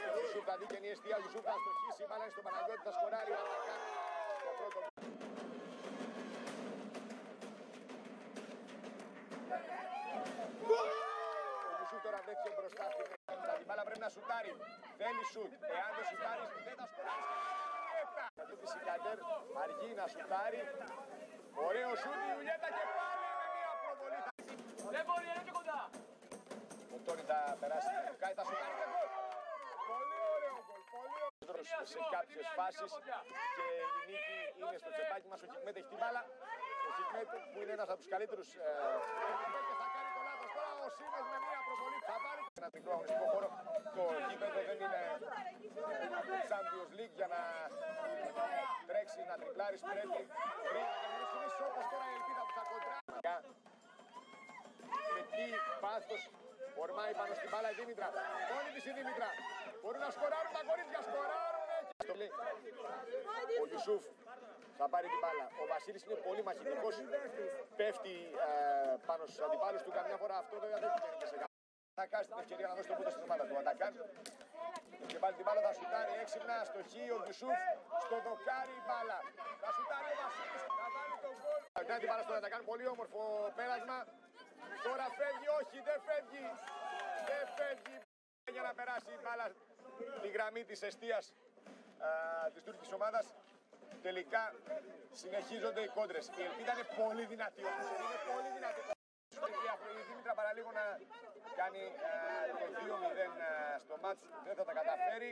στο Ιουσούφ, θα δει και η αιστεία. Ο Ιουσούφ θα στοχίσει, μάλλον στον Παναγιώτη, θα σκοράρει ο Ατακάν στο πρώτο. Ο Ιουσούφ τώρα βρέθηκε μπροστά στην Ελλάδα. Την μπάλα πρέπει να σουτάρει. Θέλει σουτ. Εάν δεν σουτάρει, δεν θα σκοράρει. Θα του πει η Κατέρ, αργεί να σουτάρει. Ωραίο σουτ, η Ιουλιέτα και πάλι με μια προβολή. Δεν μπορεί, είναι και κοντά. Ο Τόνι θα περάσει την Λουκάη, θα σουτάρει και γκολ. Πολύ ωραίο γκολ, πολύ ωραίο. Σε κάποιες φάσεις και η νίκη είναι στο τσεπάκι μας. Ο Χικμέτ έχει την μπάλα. Ο Χικμέτ που είναι ένας από τους καλύτερους θα κάνει το λάθος. Τώρα ο Σίμες με μια προβολή θα βάλει ένα μικρό αγωνιστικό χώρο. Το γήπεδο δεν είναι Champions League για να τρέξεις, να τριπλάρεις, πρέπει γρήγορα να δημιουργήσεις όπως τώρα η ελπίδα που θα κοντράει. Με τι πάθος ορμάει πάνω στην μπάλα η Δήμητρα. Μόνη της η Δήμητρα. Μπορούν να σκοράρουν τα κορίτσια, σκοράρουν. Ο Ιουσούφ θα πάρει την μπάλα. Ο Βασίλης είναι πολύ μαχητικός. Πέφτει πάνω στους αντιπάλους του. Καμιά φορά αυτό δεν βγαίνει σε κάποιο. Θα κάνει την ευκαιρία να δώσει το πούτο στην ομάδα του. Ατακάν. Και πάλι την μπάλα θα σουτάρει έξυπνα στο χ. Ο Ιουσούφ στο δοκάρι η μπάλα. Θα σουτάρει ο Βασίλης. Θα βάλει τον γκολ. Θα κάνει την μπάλα στον Ατακάν. Πολύ όμορφο πέρασμα. Τώρα φεύγει, όχι, δεν φεύγει. Δεν φεύγει για να περάσει η μπάλα τη γραμμή της εστίας της τουρκικής ομάδας. Τελικά συνεχίζονται οι κόντρες. Η ελπίδα είναι πολύ δυνατή όμως. Είναι πολύ δυνατή. Η Δήμητρα παραλίγο να κάνει το 2-0 στο μάτς. Δεν θα τα καταφέρει.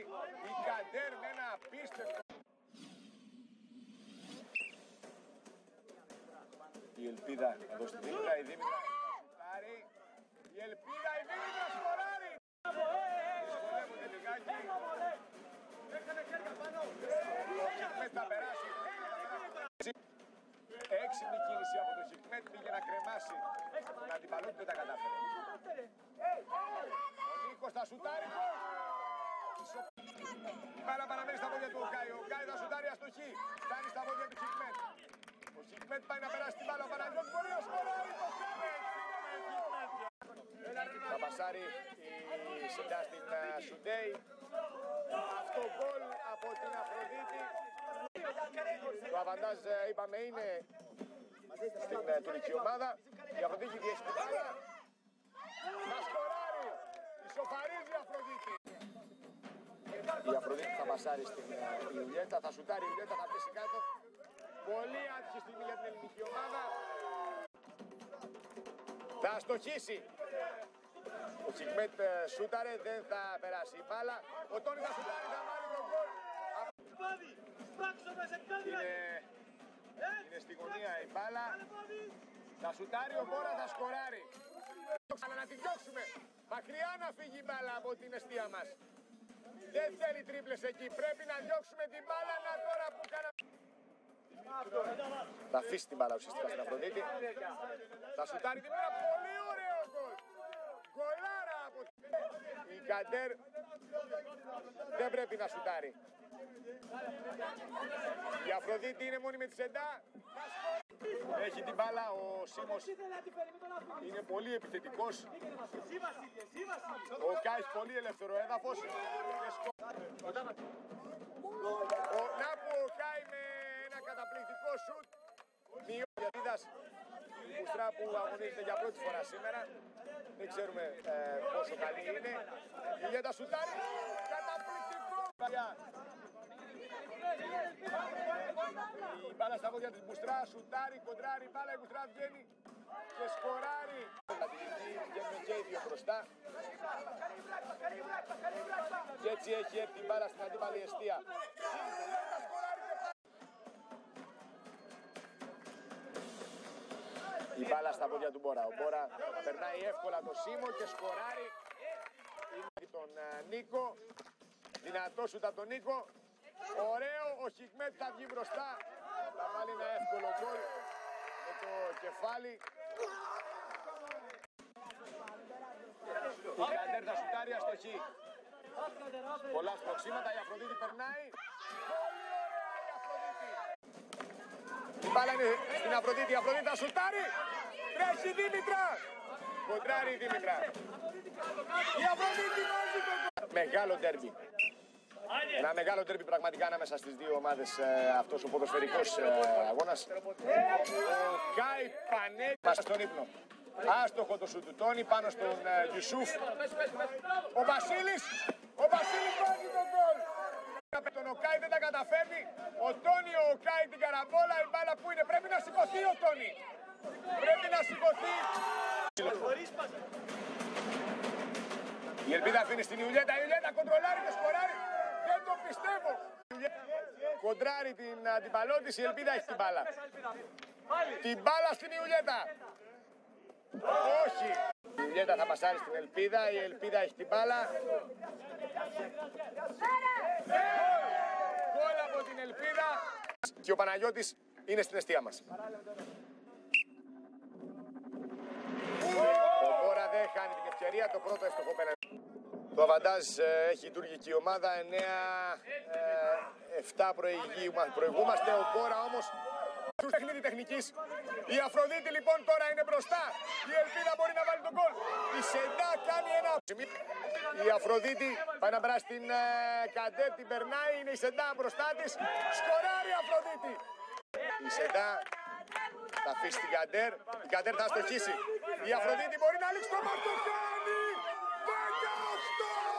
Η Κατέρ με ένα απίστευτο. Η ελπίδα εδώ στη Δήμητρα. Η Δήμητρα σκοράρει. Η ελπίδα, η Δήμητρα σκοράρει. Δυσκολεύονται λιγάκι. Ο Χικμέτ θα περάσει. Έξυπνη κίνηση από τον Χικμέτ, πήγε να κρεμάσει τον αντιπαλό του, δεν τα κατάφερε. Ο Νίκος θα σουτάρει. Η μπάλα παραμένει στα πόδια του Οκάι. Ο Οκάι θα σουτάρει αστοχή. Φτάνει στα πόδια του Χικμέτ. Ο Χικμέτ πάει να περάσει την μπάλα. Ο Παναγιώτης μπορεί να σκοράρει. Το κάνει. Θα πασάρει η Σεντά στην Σουντέι. Αυτό γκολ από την Αφροδίτη. Το αβαντάζ είπαμε είναι στην τουρκική ομάδα. Η Αφροδίτη διέχει την μπάλα. Θα σκοράρει. Ισοφαρίζει η Αφροδίτη. Η Αφροδίτη θα πασάρει στην Ιουλιέτα. Θα σουτάρει η Ιουλιέτα, θα πέσει κάτω. Πολύ άτυχη στιγμή για την ελληνική ομάδα. Θα αστοχίσει. Ο Χικμέτ σούταρε, δεν θα περάσει η μπάλα. Ο Τόνι θα σουτάρει, θα βάλει τον γκολ. Είναι στη γωνία η μπάλα. Θα σουτάρει ο Μπόρα, θα σκοράρει. Αλλά να την διώξουμε. Μακριά να φύγει η μπάλα από την εστία μας. Δεν θέλει τρίπλες εκεί. Πρέπει να διώξουμε την μπάλα. Να τώρα που κάναμε. Θα αφήσει την μπάλα ουσιαστικά στην Αφροδίτη. Θα σουτάρει την μπάλα. Πολύ ωραίο γκολ. Γκολάρα από η Κατέρ. Δεν πρέπει να σουτάρει. Η Αφροδίτη είναι μόνη με τη Σεντά. Έχει την μπάλα ο Σίμος. Είναι πολύ επιθετικός. Ο Κάης πολύ ελεύθερο έδαφος. Να που ο Κάη με ένα καταπληκτικό σουτ. Διαδίδας Μουστρά που αγωνίζεται για πρώτη φορά σήμερα. Δεν ξέρουμε πόσο καλή είναι. Η Ιουλιέτα σουτάρει. Καταπληκτικό. Η μπάλα στα πόδια της Μουστρά. Σουτάρει, κοντράρει. Η μπάλα η Μουστρά βγαίνει και σκοράρει. Βγαίνουν και οι δύο μπροστά. Και έτσι έχει έρθει η μπάλα στην αντίπαλη εστία. Η μπάλα στα πόδια του Μπόρα. Ο Μπόρα περνάει εύκολα το Σίμο και σκοράρει. Είναι τον Νίκο. Δυνατό σούτ από τον Νίκο. Ωραίο. Ο Χικμέτ θα βγει μπροστά. Θα βάλει ένα εύκολο γκολ με το κεφάλι. Η Κατέρ θα σουτάρει αστοχή. Πολλά σπροξήματα. Η Αφροδίτη περνάει. Πολύ ωραία η Αφροδίτη. Η μπάλα είναι στην Αφροδίτη. Η Αφροδίτη θα σουτάρει. Τρέχει η Δήμητρα. Κοντράρει η Δήμητρα. Η Αφροδίτη βάζει το γκολ. Μεγάλο ντέρμπι. Ένα μεγάλο ντέρμπι πραγματικά ανάμεσα στις δύο ομάδες, αυτός ο ποδοσφαιρικός αγώνας. Ο Κάι Πανέ μας στον ύπνο. Άστοχο το σου του Τόνι πάνω στον Γιουσούφ. Ο Βασίλης βάζει τον γκολ. Τον Οκάι δεν τα καταφέρνει. Ο Τόνι, ο Οκάι την καραμπόλα. Η μπάλα που είναι, πρέπει να σηκωθεί ο Τόνι. Πρέπει να σηκωθεί. Η Ελπίδα αφήνει στην Ιουλιέτα. Η Ιουλιέτα κοντρολάρει και σκοράρει. Δεν το πιστεύω. Κοντράρει την αντιπαλώτης. Η Ελπίδα έχει την μπάλα. Την μπάλα στην Ιουλιέτα. Όχι. Η Ιουλιέτα θα πασάρει στην Ελπίδα. Η Ελπίδα έχει την μπάλα. Γκολ από την Ελπίδα. Και ο Παναγιώτης είναι στην εστία μας. Ο Μπόρα δεν χάνει την ευκαιρία. Το πρώτο εύστοχο πέναλτι. Το αβαντάζ έχει η τουρκική ομάδα. 9-7 προηγούμαστε. Ο Μπόρα όμως του παιχνίδι τεχνικής. Η Αφροδίτη λοιπόν τώρα είναι μπροστά. Η Ελπίδα μπορεί να βάλει τον γκολ. Η Σεντά κάνει ένα. Η Αφροδίτη πάει να περάσει την Καντέρ, την περνάει. Είναι η Σεντά μπροστά της. Σκοράρει η Αφροδίτη. Η Σεντά θα αφήσει την Καντέρ. Η Καντέρ θα αστοχίσει. Η Αφροδίτη μπορεί να λήξει το μαρτωχάνι. 18!